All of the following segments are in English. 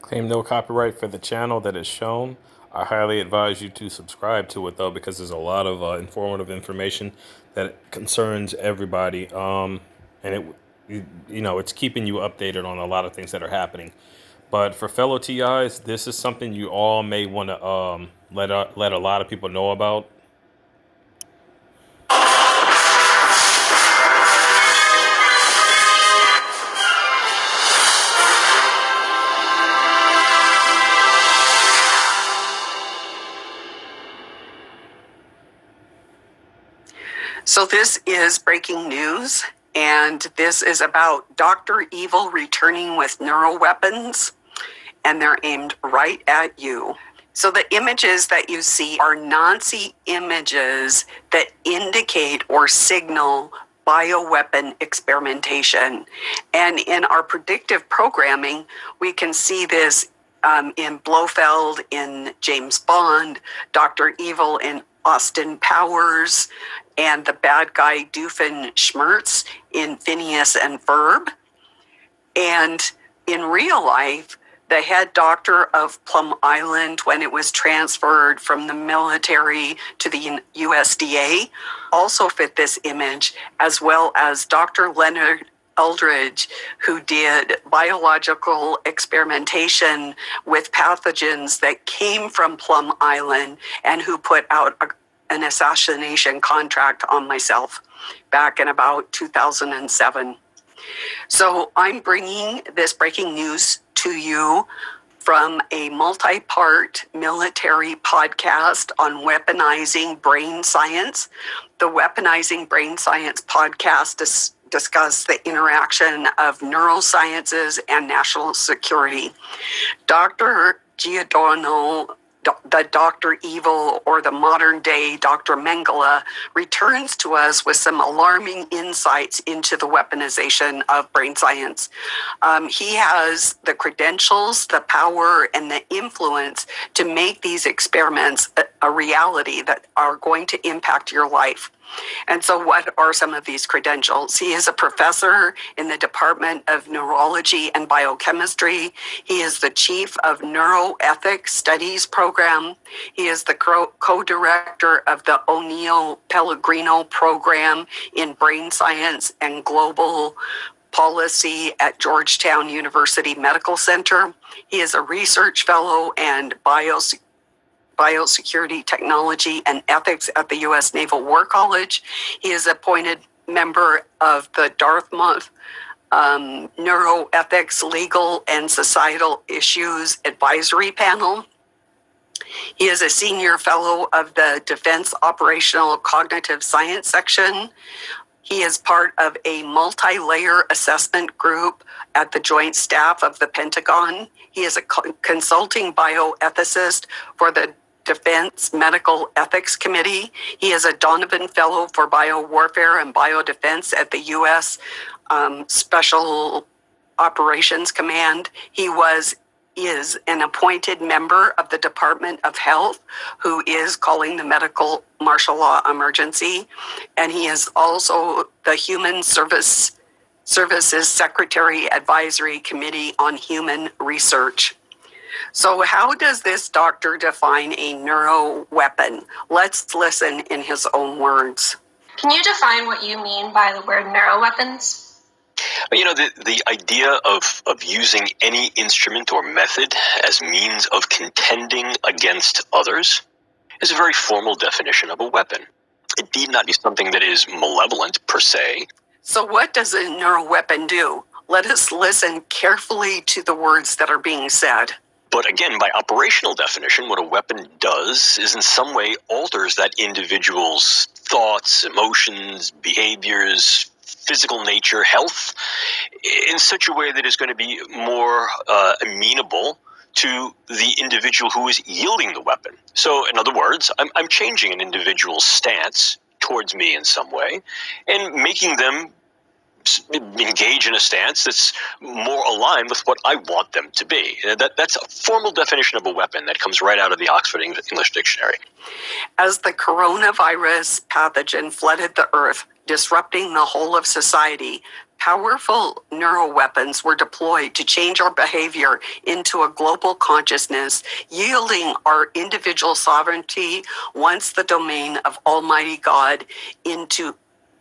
Claim no copyright for the channel that is shown. I highly advise you to subscribe to it though, because there's a lot of informative information that concerns everybody. And it's keeping you updated on a lot of things that are happening. But for fellow TIs, this is something you all may want to let a lot of people know about. So this is breaking news, and this is about Dr. Evil returning with neuroweapons, and they're aimed right at you. So the images that you see are Nazi images that indicate or signal bioweapon experimentation. And in our predictive programming, we can see this in Blofeld, in James Bond, Dr. Evil in Austin Powers, and the bad guy Doofenshmirtz in Phineas and Ferb. And in real life, the head doctor of Plum Island, when it was transferred from the military to the USDA, also fit this image, as well as Dr. Leonard Eldridge, who did biological experimentation with pathogens that came from Plum Island and who put out an assassination contract on myself back in about 2007. So I'm bringing this breaking news to you from a multi-part military podcast on weaponizing brain science. The Weaponizing Brain Science podcast discuss the interaction of neurosciences and national security. Dr. Giordano, the Dr. Evil, or the modern day Dr. Mengele, returns to us with some alarming insights into the weaponization of brain science. He has the credentials, the power, and the influence to make these experiments a reality that are going to impact your life. And so what are some of these credentials? He is a professor in the Department of Neurology and Biochemistry. He is the chief of Neuroethics Studies Program. He is the co-director of the O'Neill Pellegrino Program in Brain Science and Global Policy at Georgetown University Medical Center. He is a research fellow and biosecurity technology and ethics at the U.S. Naval War College. He is appointed member of the Dartmouth Neuroethics Legal and Societal Issues Advisory Panel. He is a senior fellow of the Defense Operational Cognitive Science Section. He is part of a multi-layer assessment group at the Joint Staff of the Pentagon. He is a consulting bioethicist for the Defense Medical Ethics Committee. He is a Donovan Fellow for Biowarfare and Biodefense at the U.S. Special Operations Command. He is an appointed member of the Department of Health, who is calling the medical martial law emergency. And he is also the Human Services Secretary Advisory Committee on Human Research. So how does this doctor define a neuroweapon? Let's listen in his own words. Can you define what you mean by the word neuroweapons? The idea of using any instrument or method as means of contending against others is a very formal definition of a weapon. It need not be something that is malevolent per se. So what does a neuroweapon do? Let us listen carefully to the words that are being said. But again, by operational definition, what a weapon does is in some way alters that individual's thoughts, emotions, behaviors, physical nature, health, in such a way that is going to be more amenable to the individual who is yielding the weapon. So, in other words, I'm changing an individual's stance towards me in some way and making them engage in a stance that's more aligned with what I want them to be. That's a formal definition of a weapon that comes right out of the Oxford English Dictionary. As the coronavirus pathogen flooded the earth, disrupting the whole of society, Powerful neuroweapons were deployed to change our behavior into a global consciousness, yielding our individual sovereignty once the domain of Almighty God into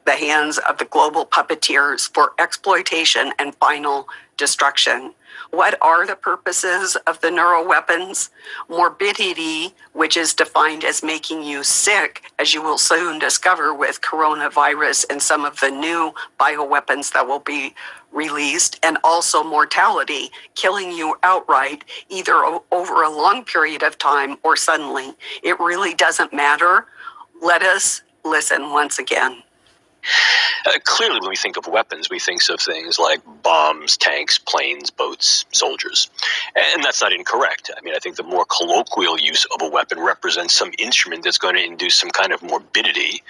the hands of the global puppeteers for exploitation and final destruction. What are the purposes of the neuroweapons? Morbidity, which is defined as making you sick, as you will soon discover with coronavirus and some of the new bioweapons that will be released, and also mortality, killing you outright, either over a long period of time or suddenly. It really doesn't matter. Let us listen once again. Clearly, when we think of weapons, we think of things like bombs, tanks, planes, boats, soldiers. And that's not incorrect. I mean, I think the more colloquial use of a weapon represents some instrument that's going to induce some kind of morbidity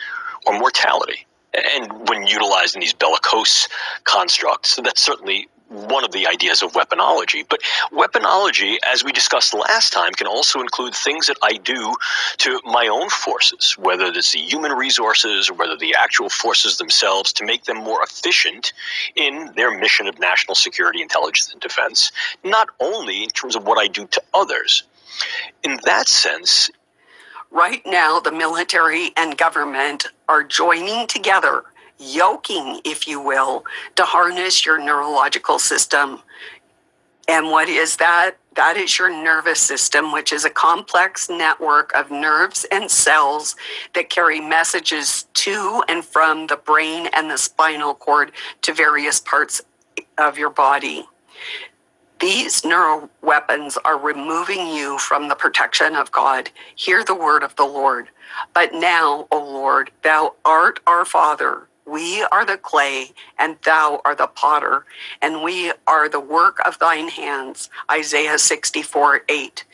or mortality. And when utilized in these bellicose constructs, that's certainly one of the ideas of weaponology. But weaponology, as we discussed last time, can also include things that I do to my own forces, whether it's the human resources or whether the actual forces themselves, to make them more efficient in their mission of national security, intelligence, and defense, not only in terms of what I do to others. In that sense, right now, the military and government are joining together, yoking, if you will, to harness your neurological system. And what is that? That is your nervous system, which is a complex network of nerves and cells that carry messages to and from the brain and the spinal cord to various parts of your body. These neural weapons are removing you from the protection of God. Hear the word of the Lord. But now, O Lord, thou art our Father. We are the clay, and thou art the potter, and we are the work of thine hands. Isaiah 64:8.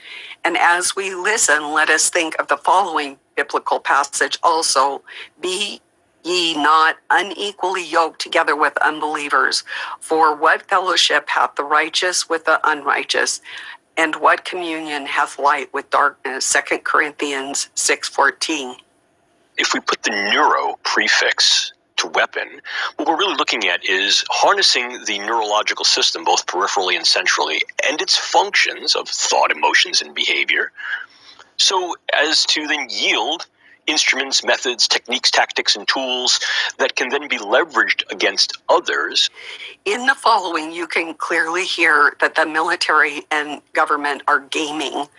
And as we listen, let us think of the following biblical passage also. Be ye not unequally yoked together with unbelievers. For what fellowship hath the righteous with the unrighteous? And what communion hath light with darkness? 2 Corinthians 6:14. if we put the neuro prefix to weapon, what we're really looking at is harnessing the neurological system, both peripherally and centrally, and its functions of thought, emotions, and behavior, so as to then yield instruments, methods, techniques, tactics, and tools that can then be leveraged against others. In the following, you can clearly hear that the military and government are gaming.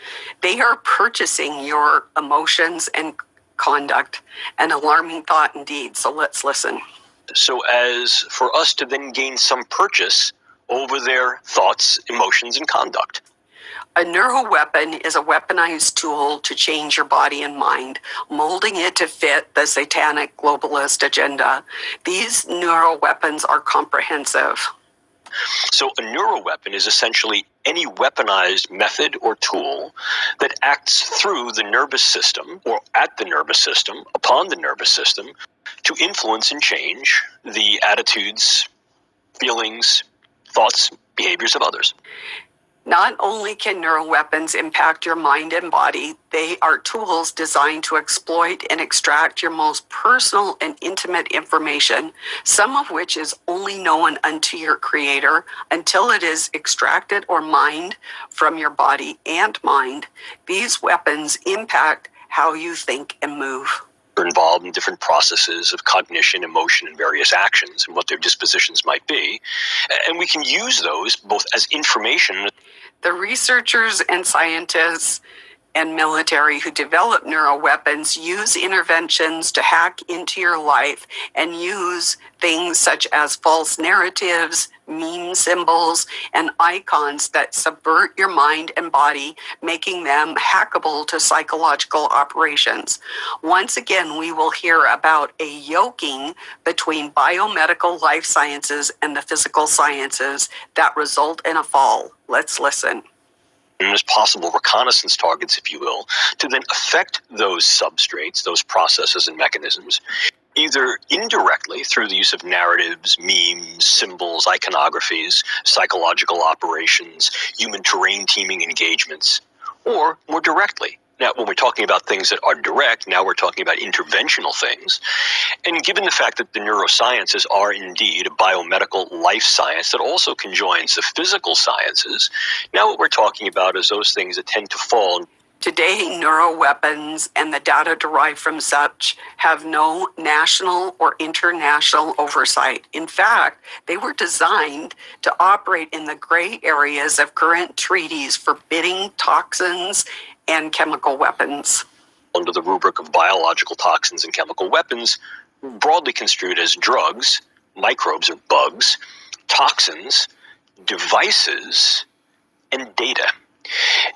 They are purchasing your emotions and conduct, an alarming thought indeed. So let's listen. So as for us to then gain some purchase over their thoughts, emotions, and conduct. A neuroweapon is a weaponized tool to change your body and mind, molding it to fit the satanic globalist agenda. These neuroweapons are comprehensive. So a neuroweapon is essentially any weaponized method or tool that acts through the nervous system or at the nervous system, upon the nervous system, to influence and change the attitudes, feelings, thoughts, behaviors of others. Not only can neuroweapons impact your mind and body, they are tools designed to exploit and extract your most personal and intimate information, some of which is only known unto your creator until it is extracted or mined from your body and mind. These weapons impact how you think and move. Are involved in different processes of cognition, emotion, and various actions, and what their dispositions might be. And we can use those both as information. The researchers and scientists and military who develop neuroweapons use interventions to hack into your life and use things such as false narratives, meme symbols, and icons that subvert your mind and body, making them hackable to psychological operations. Once again, we will hear about a yoking between biomedical life sciences and the physical sciences that result in a fall. Let's listen. As possible reconnaissance targets, if you will, to then affect those substrates, those processes and mechanisms, either indirectly through the use of narratives, memes, symbols, iconographies, psychological operations, human terrain teaming engagements, or more directly Now, when we're talking about things that are direct, now we're talking about interventional things. And given the fact that the neurosciences are indeed a biomedical life science that also conjoins the physical sciences, now what we're talking about is those things that tend to fall. Today, neuroweapons and the data derived from such have no national or international oversight. In fact, they were designed to operate in the gray areas of current treaties forbidding toxins and chemical weapons. Under the rubric of biological toxins and chemical weapons, broadly construed as drugs, microbes or bugs, toxins, devices, and data.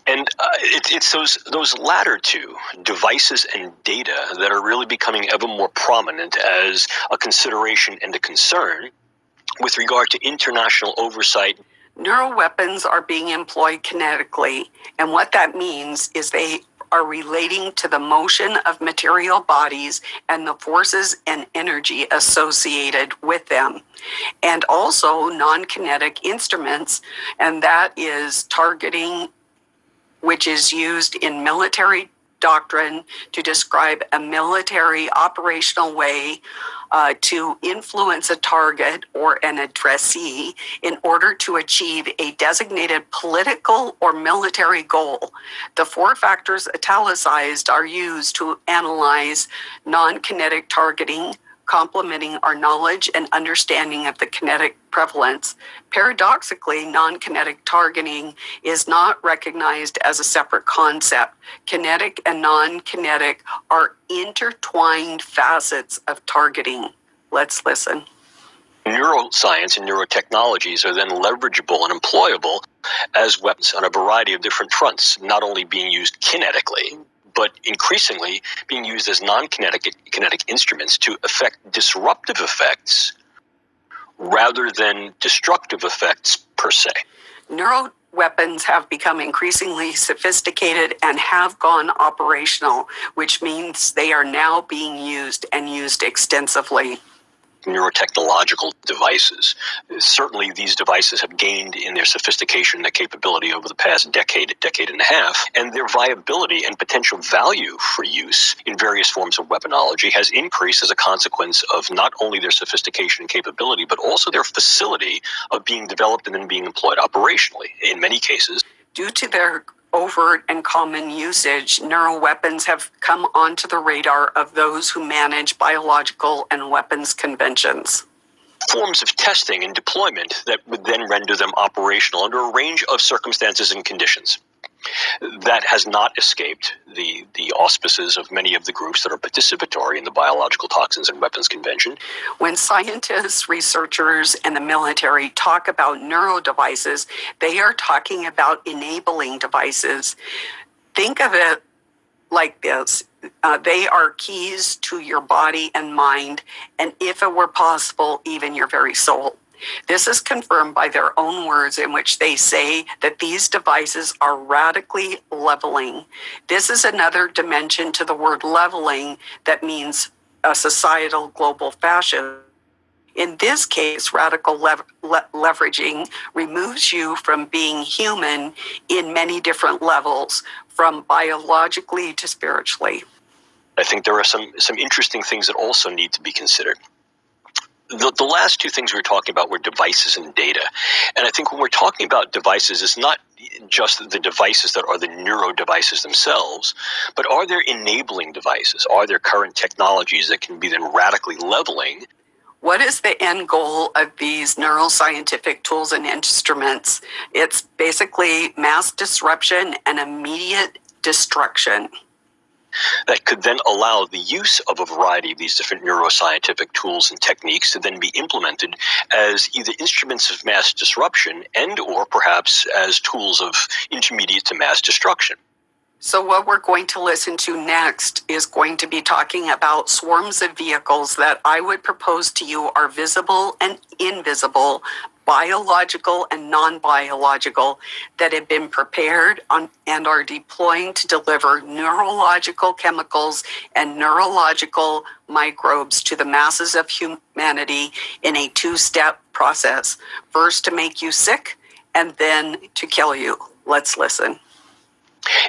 And it's those latter two, devices and data, that are really becoming ever more prominent as a consideration and a concern with regard to international oversight. Neuroweapons are being employed kinetically, and what that means is they are relating to the motion of material bodies and the forces and energy associated with them, and also non-kinetic instruments, and that is targeting, which is used in military doctrine to describe a military operational way to influence a target or an addressee in order to achieve a designated political or military goal. The 4 factors italicized are used to analyze non-kinetic targeting, complementing our knowledge and understanding of the kinetic prevalence. Paradoxically, non-kinetic targeting is not recognized as a separate concept. Kinetic and non-kinetic are intertwined facets of targeting. Let's listen. Neuroscience and neurotechnologies are then leverageable and employable as weapons on a variety of different fronts, not only being used kinetically, but increasingly being used as non-kinetic instruments to effect disruptive effects rather than destructive effects per se. Neuroweapons have become increasingly sophisticated and have gone operational, which means they are now being used and used extensively. Neurotechnological devices. Certainly these devices have gained in their sophistication and their capability over the past decade and a half, and their viability and potential value for use in various forms of weaponology has increased as a consequence of not only their sophistication and capability, but also their facility of being developed and then being employed operationally in many cases. Due to their overt and common usage, neuroweapons have come onto the radar of those who manage biological and weapons conventions. Forms of testing and deployment that would then render them operational under a range of circumstances and conditions. That has not escaped the auspices of many of the groups that are participatory in the Biological Toxins and Weapons Convention. When scientists, researchers, and the military talk about neuro devices, they are talking about enabling devices. Think of it like this. They are keys to your body and mind, and if it were possible, even your very soul. This is confirmed by their own words, in which they say that these devices are radically leveling. This is another dimension to the word leveling that means a societal global fashion. In this case, radical leveraging removes you from being human in many different levels, from biologically to spiritually. I think there are some interesting things that also need to be considered. The last 2 things we were talking about were devices and data. And I think when we're talking about devices, it's not just the devices that are the neuro devices themselves, but are there enabling devices? Are there current technologies that can be then radically leveling? What is the end goal of these neuroscientific tools and instruments? It's basically mass disruption and immediate destruction. That could then allow the use of a variety of these different neuroscientific tools and techniques to then be implemented as either instruments of mass disruption and or perhaps as tools of intermediate to mass destruction. So what we're going to listen to next is going to be talking about swarms of vehicles that I would propose to you are visible and invisible, biological and non-biological, that have been prepared and are deploying to deliver neurological chemicals and neurological microbes to the masses of humanity in a 2-step process. First to make you sick, and then to kill you. Let's listen.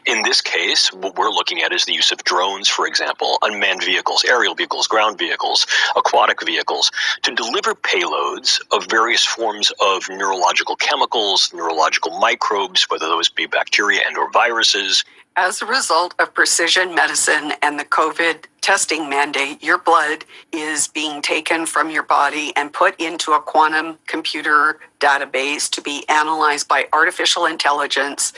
In this case, what we're looking at is the use of drones, for example, unmanned vehicles, aerial vehicles, ground vehicles, aquatic vehicles, to deliver payloads of various forms of neurological chemicals, neurological microbes, whether those be bacteria and or viruses. As a result of precision medicine and the COVID testing mandate, your blood is being taken from your body and put into a quantum computer database to be analyzed by artificial intelligence,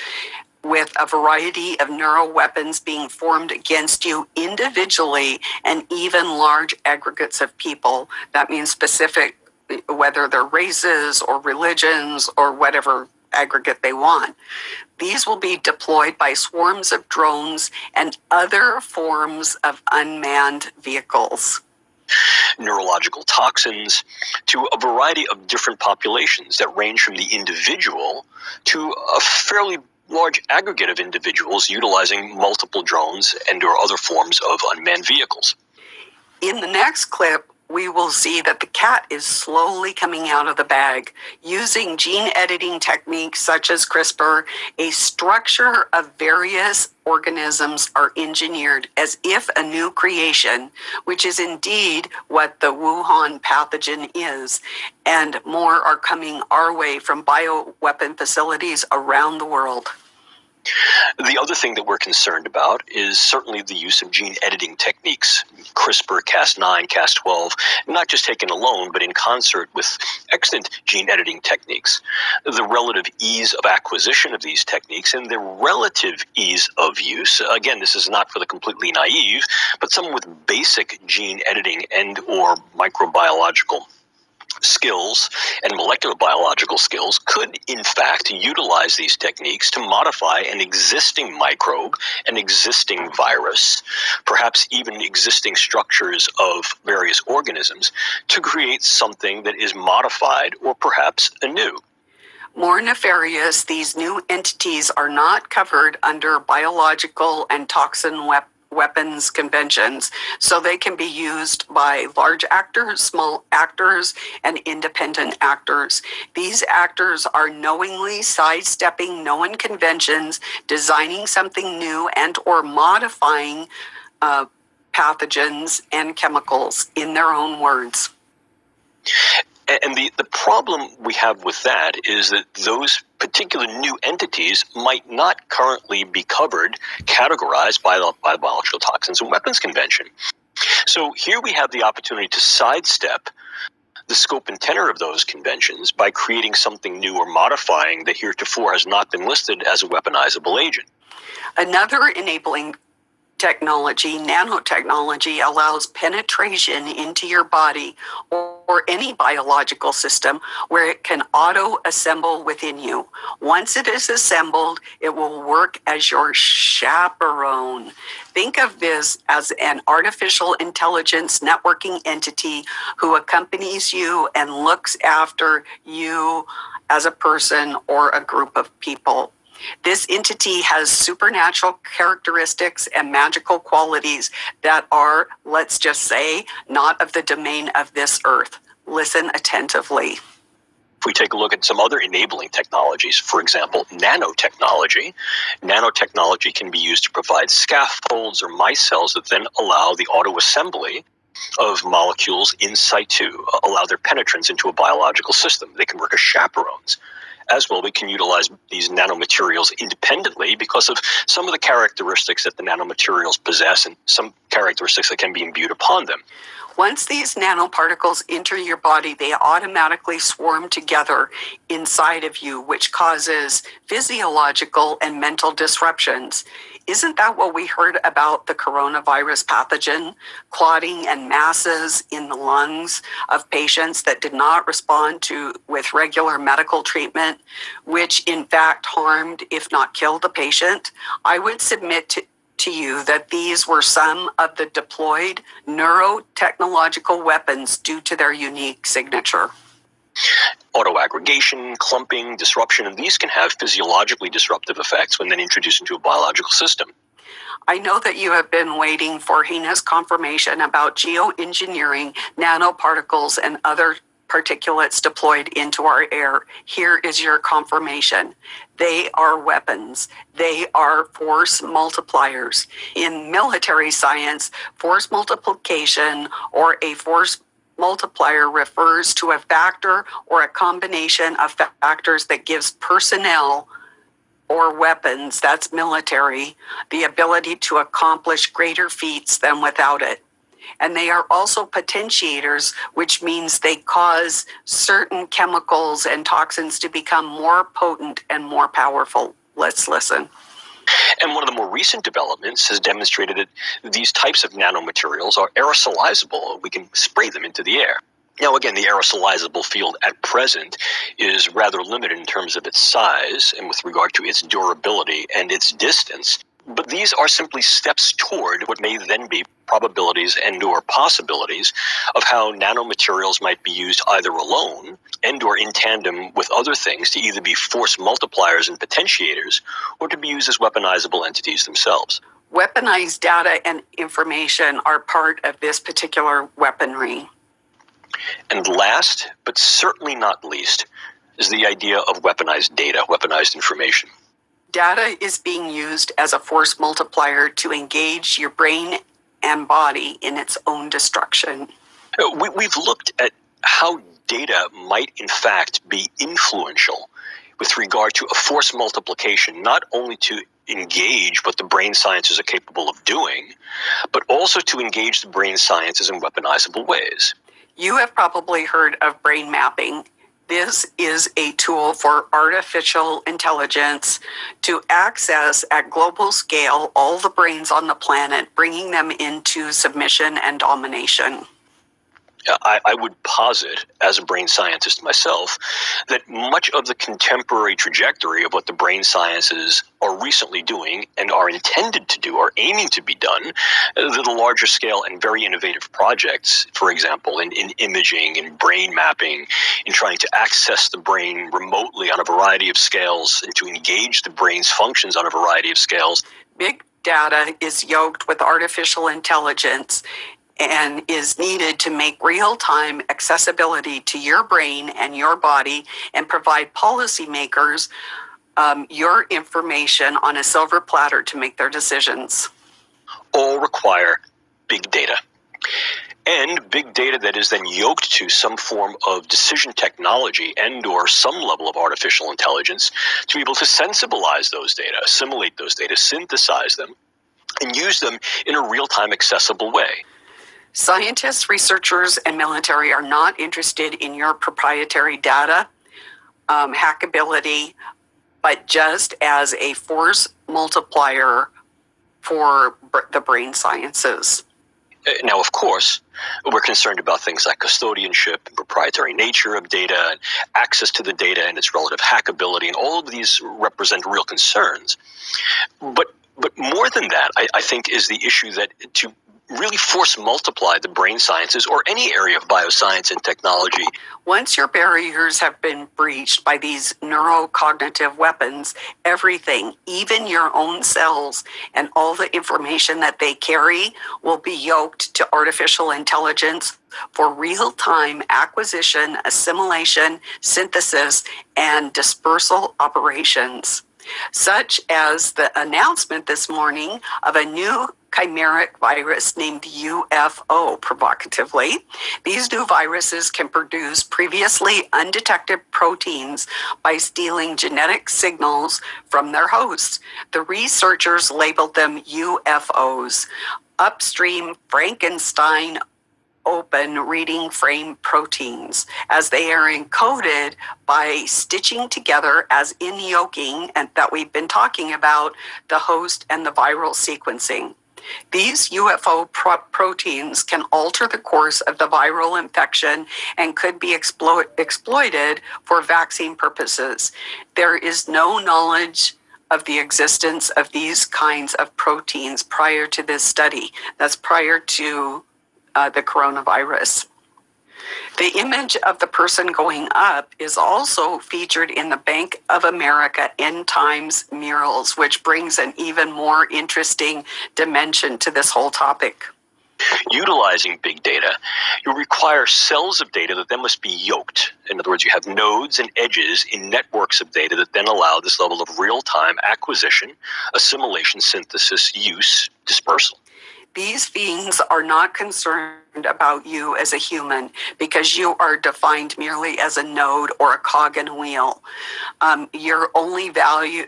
with a variety of neural weapons being formed against you individually and even large aggregates of people. That means specific, whether they're races or religions or whatever aggregate they want. These will be deployed by swarms of drones and other forms of unmanned vehicles. Neurological toxins to a variety of different populations that range from the individual to a fairly large aggregate of individuals utilizing multiple drones and or other forms of unmanned vehicles. In the next clip, we will see that the cat is slowly coming out of the bag. Using gene editing techniques such as CRISPR, a structure of various organisms are engineered as if a new creation, which is indeed what the Wuhan pathogen is, and more are coming our way from bioweapon facilities around the world. The other thing that we're concerned about is certainly the use of gene editing techniques, CRISPR, Cas9, Cas12, not just taken alone, but in concert with extant gene editing techniques. The relative ease of acquisition of these techniques and their relative ease of use, again, this is not for the completely naive, but someone with basic gene editing and or microbiological skills and molecular biological skills could in fact utilize these techniques to modify an existing microbe, an existing virus, perhaps even existing structures of various organisms to create something that is modified or perhaps anew. More nefarious, these new entities are not covered under biological and toxin weapons conventions, so they can be used by large actors, small actors, and independent actors. These actors are knowingly sidestepping known conventions, designing something new and or modifying pathogens and chemicals in their own words. And the problem we have with that is that those particular new entities might not currently be covered, categorized by the Biological Toxins and Weapons Convention. So here we have the opportunity to sidestep the scope and tenor of those conventions by creating something new or modifying that heretofore has not been listed as a weaponizable agent. Another enabling technology, nanotechnology, allows penetration into your body or any biological system where it can auto-assemble within you. Once it is assembled, it will work as your chaperone. Think of this as an artificial intelligence networking entity who accompanies you and looks after you as a person or a group of people. This entity has supernatural characteristics and magical qualities that are, let's just say, not of the domain of this earth. Listen attentively. If we take a look at some other enabling technologies, for example, nanotechnology. Nanotechnology can be used to provide scaffolds or micelles that then allow the auto-assembly of molecules in situ, allow their penetrance into a biological system. They can work as chaperones. As well, we can utilize these nanomaterials independently because of some of the characteristics that the nanomaterials possess and some characteristics that can be imbued upon them. Once these nanoparticles enter your body, they automatically swarm together inside of you, which causes physiological and mental disruptions. Isn't that what we heard about the coronavirus pathogen? Clotting and masses in the lungs of patients that did not respond to with regular medical treatment, which in fact harmed, if not killed, the patient. I would submit to you that these were some of the deployed neurotechnological weapons due to their unique signature. Autoaggregation, clumping, disruption, and these can have physiologically disruptive effects when then introduced into a biological system. I know that you have been waiting for heinous confirmation about geoengineering nanoparticles and other particulates deployed into our air. Here is your confirmation. They are weapons. They are force multipliers. In military science, force multiplication or a force multiplier refers to a factor or a combination of factors that gives personnel or weapons, that's military, the ability to accomplish greater feats than without it. And they are also potentiators, which means they cause certain chemicals and toxins to become more potent and more powerful. Let's listen. And one of the more recent developments has demonstrated that these types of nanomaterials are aerosolizable. We can spray them into the air. Now, again, the aerosolizable field at present is rather limited in terms of its size and with regard to its durability and its distance. But these are simply steps toward what may then be probabilities and or possibilities of how nanomaterials might be used either alone and or in tandem with other things to either be force multipliers and potentiators or to be used as weaponizable entities themselves. Weaponized data and information are part of this particular weaponry. And last, but certainly not least, is the idea of weaponized data, weaponized information. Data is being used as a force multiplier to engage your brain and body in its own destruction. We've looked at how data might in fact be influential with regard to a force multiplication, not only to engage what the brain sciences are capable of doing, but also to engage the brain sciences in weaponizable ways. You have probably heard of brain mapping. This is a tool for artificial intelligence to access at global scale all the brains on the planet, bringing them into submission and domination. I would posit, as a brain scientist myself, that much of the contemporary trajectory of what the brain sciences are recently doing and are intended to do, are aiming to be done, the larger scale and very innovative projects, for example, in imaging and brain mapping, in trying to access the brain remotely on a variety of scales and to engage the brain's functions on a variety of scales. Big data is yoked with artificial intelligence and is needed to make real-time accessibility to your brain and your body and provide policymakers your information on a silver platter to make their decisions. All require big data. And big data that is then yoked to some form of decision technology and or some level of artificial intelligence to be able to sensibilize those data, assimilate those data, synthesize them, and use them in a real-time accessible way. Scientists, researchers, and military are not interested in your proprietary data, hackability, but just as a force multiplier for the brain sciences. Now, of course, we're concerned about things like custodianship, and proprietary nature of data, and access to the data and its relative hackability, and all of these represent real concerns. But more than that, I think, is the issue that to really force multiply the brain sciences or any area of bioscience and technology. Once your barriers have been breached by these neurocognitive weapons, everything, even your own cells and all the information that they carry, will be yoked to artificial intelligence for real-time acquisition, assimilation, synthesis, and dispersal operations, such as the announcement this morning of a new chimeric virus named UFO, provocatively. These new viruses can produce previously undetected proteins by stealing genetic signals from their hosts. The researchers labeled them UFOs, upstream Frankenstein open reading frame proteins, as they are encoded by stitching together as in yoking, and that we've been talking about, the host and the viral sequencing. These UFO proteins can alter the course of the viral infection and could be exploited for vaccine purposes. There is no knowledge of the existence of these kinds of proteins prior to this study. That's prior to the coronavirus. The image of the person going up is also featured in the Bank of America End Times murals, which brings an even more interesting dimension to this whole topic. Utilizing big data, you require cells of data that then must be yoked. In other words, you have nodes and edges in networks of data that then allow this level of real-time acquisition, assimilation, synthesis, use, dispersal. These beings are not concerned about you as a human because you are defined merely as a node or a cog in a wheel. Your only value,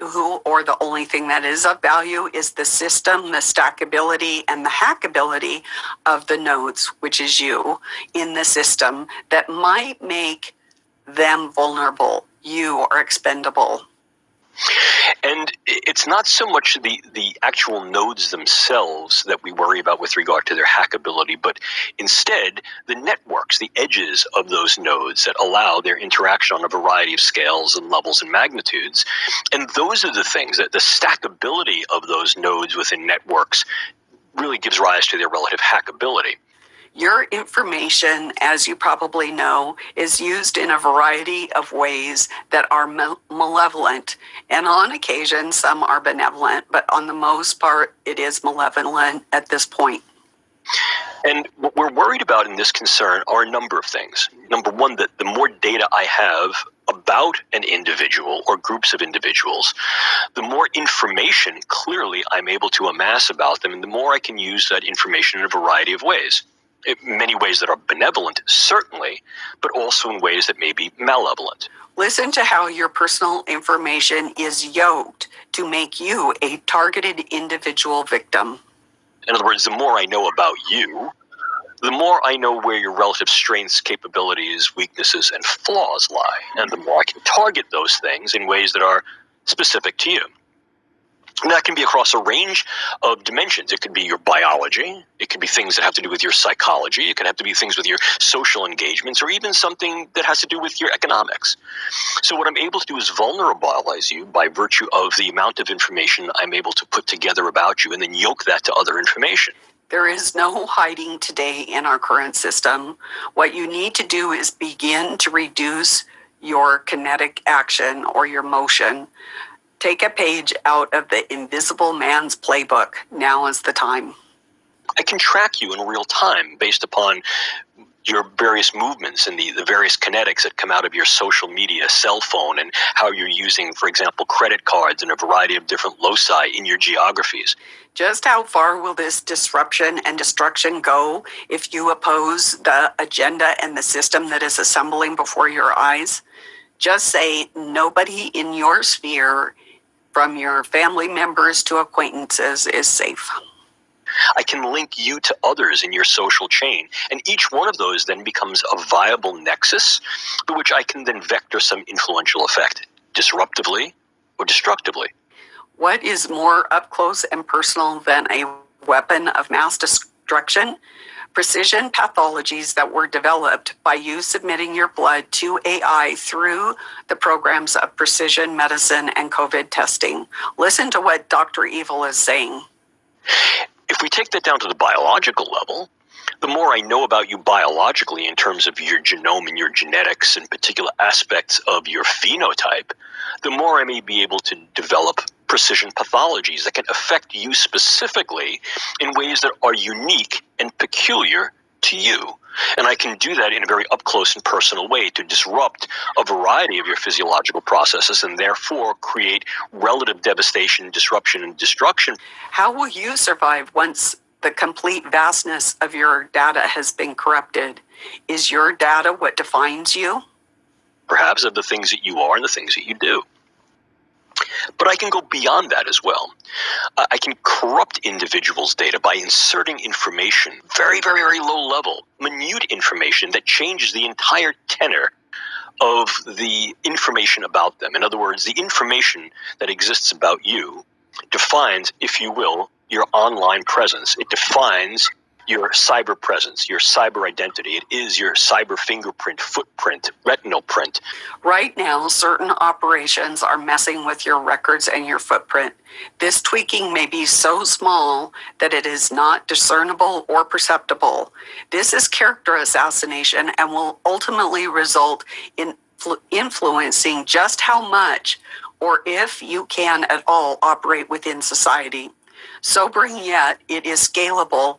or the only thing that is of value, is the system, the stackability, and the hackability of the nodes, which is you, in the system that might make them vulnerable. You are expendable. And it's not so much the actual nodes themselves that we worry about with regard to their hackability, but instead the networks, the edges of those nodes that allow their interaction on a variety of scales and levels and magnitudes. And those are the things that the stackability of those nodes within networks really gives rise to their relative hackability. Your information, as you probably know, is used in a variety of ways that are malevolent. And on occasion, some are benevolent, but on the most part, it is malevolent at this point. And what we're worried about in this concern are a number of things. Number one, that the more data I have about an individual or groups of individuals, the more information clearly I'm able to amass about them, and the more I can use that information in a variety of ways. In many ways that are benevolent, certainly, but also in ways that may be malevolent. Listen to how your personal information is yoked to make you a targeted individual victim. In other words, the more I know about you, the more I know where your relative strengths, capabilities, weaknesses, and flaws lie, and the more I can target those things in ways that are specific to you. And that can be across a range of dimensions. It could be your biology. It could be things that have to do with your psychology. It could have to be things with your social engagements, or even something that has to do with your economics. So what I'm able to do is vulnerabilize you by virtue of the amount of information I'm able to put together about you and then yoke that to other information. There is no hiding today in our current system. What you need to do is begin to reduce your kinetic action or your motion. Take a page out of the invisible man's playbook. Now is the time. I can track you in real time based upon your various movements and the various kinetics that come out of your social media cell phone, and how you're using, for example, credit cards in a variety of different loci in your geographies. Just how far will this disruption and destruction go if you oppose the agenda and the system that is assembling before your eyes? Just say nobody in your sphere, from your family members to acquaintances, is safe. I can link you to others in your social chain, and each one of those then becomes a viable nexus through which I can then vector some influential effect, disruptively or destructively. What is more up close and personal than a weapon of mass destruction? Precision pathologies that were developed by you submitting your blood to AI through the programs of precision medicine and COVID testing. Listen to what Dr. Evil is saying. If we take that down to the biological level, the more I know about you biologically in terms of your genome and your genetics and particular aspects of your phenotype, the more I may be able to develop precision pathologies that can affect you specifically in ways that are unique and peculiar to you. And I can do that in a very up close and personal way to disrupt a variety of your physiological processes and therefore create relative devastation, disruption, and destruction. How will you survive once the complete vastness of your data has been corrupted? Is your data what defines you? Perhaps of the things that you are and the things that you do. But I can go beyond that as well. I can corrupt individuals' data by inserting information, very, very, very low level, minute information that changes the entire tenor of the information about them. In other words, the information that exists about you defines, if you will, your online presence. It defines your cyber presence, your cyber identity. It is your cyber fingerprint, footprint, retinal print. Right now, certain operations are messing with your records and your footprint. This tweaking may be so small that it is not discernible or perceptible. This is character assassination and will ultimately result in influencing just how much, or if you can at all, operate within society. Sobering yet, it is scalable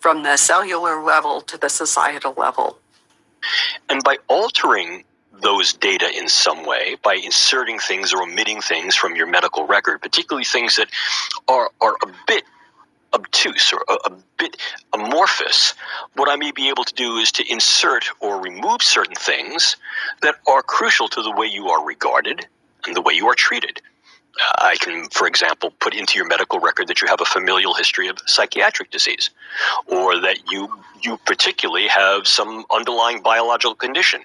from the cellular level to the societal level. And by altering those data in some way, by inserting things or omitting things from your medical record, particularly things that are a bit obtuse or a bit amorphous, what I may be able to do is to insert or remove certain things that are crucial to the way you are regarded and the way you are treated. I can, for example, put into your medical record that you have a familial history of psychiatric disease, or that you particularly have some underlying biological condition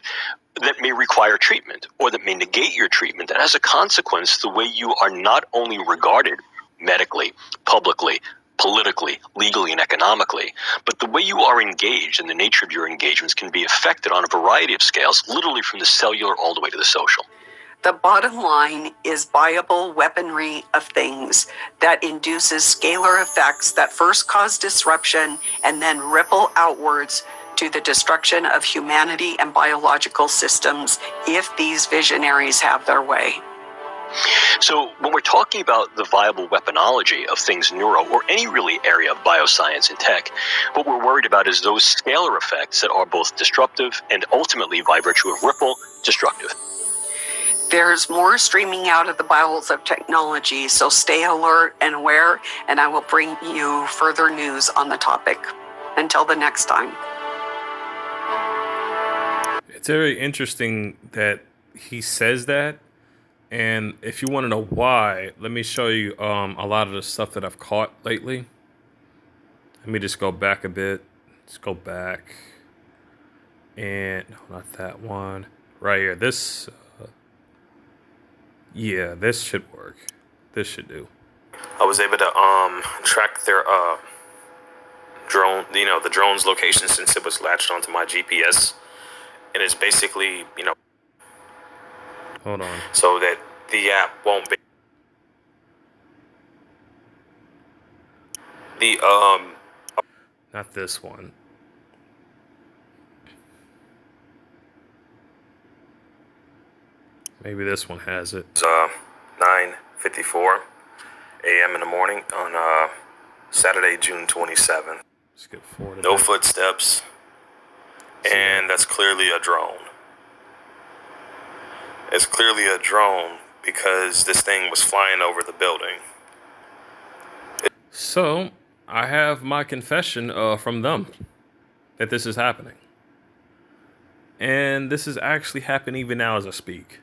that may require treatment or that may negate your treatment. And as a consequence, the way you are not only regarded medically, publicly, politically, legally, and economically, but the way you are engaged and the nature of your engagements can be affected on a variety of scales, literally from the cellular all the way to the social. The bottom line is viable weaponry of things that induces scalar effects that first cause disruption and then ripple outwards to the destruction of humanity and biological systems if these visionaries have their way. So when we're talking about the viable weaponology of things neuro, or any really area of bioscience and tech, what we're worried about is those scalar effects that are both disruptive and ultimately, by virtue of ripple, destructive. There's more streaming out of the bowels of technology, so stay alert and aware, and I will bring you further news on the topic. Until the next time. It's very interesting that he says that. And if you want to know why, let me show you a lot of the stuff that I've caught lately. Let me just go back a bit. Let's go back. And no, not that one. Right here. This. Yeah, this should work. This should do. I was able to track their drone, the drone's location since it was latched onto my GPS. And it's basically, hold on. So that the app won't be not this one. Maybe this one has it. It's 9:54 a.m. in the morning on Saturday, June 27th. Skip forward. No footsteps. And that's clearly a drone. It's clearly a drone because this thing was flying over the building. So, I have my confession from them that this is happening. And this is actually happening even now as I speak.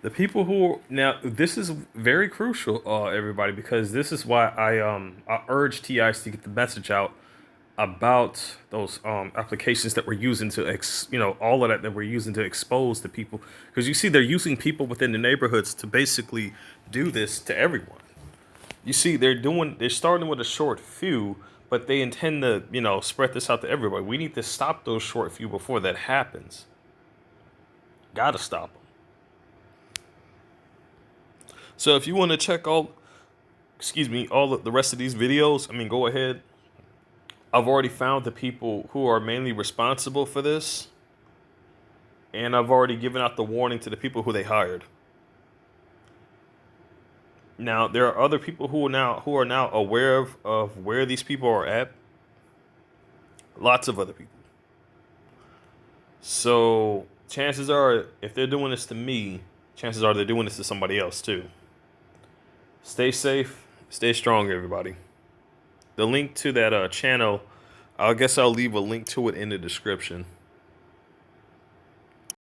The people who now this is very crucial, everybody, because this is why I urge TIs to get the message out about those applications that we're using to all of that we're using to expose the people, because you see they're using people within the neighborhoods to basically do this to everyone. You see they're starting with a short few, but they intend to spread this out to everybody. We need to stop those short few before that happens. Gotta stop them. So if you want to check all of the rest of these videos, go ahead. I've already found the people who are mainly responsible for this, and I've already given out the warning to the people who they hired. Now there are other people who are now aware of where these people are at. Lots of other people. So chances are, if they're doing this to me, chances are they're doing this to somebody else too. Stay safe, stay strong, everybody. The link to that channel, I guess I'll leave a link to it in the description.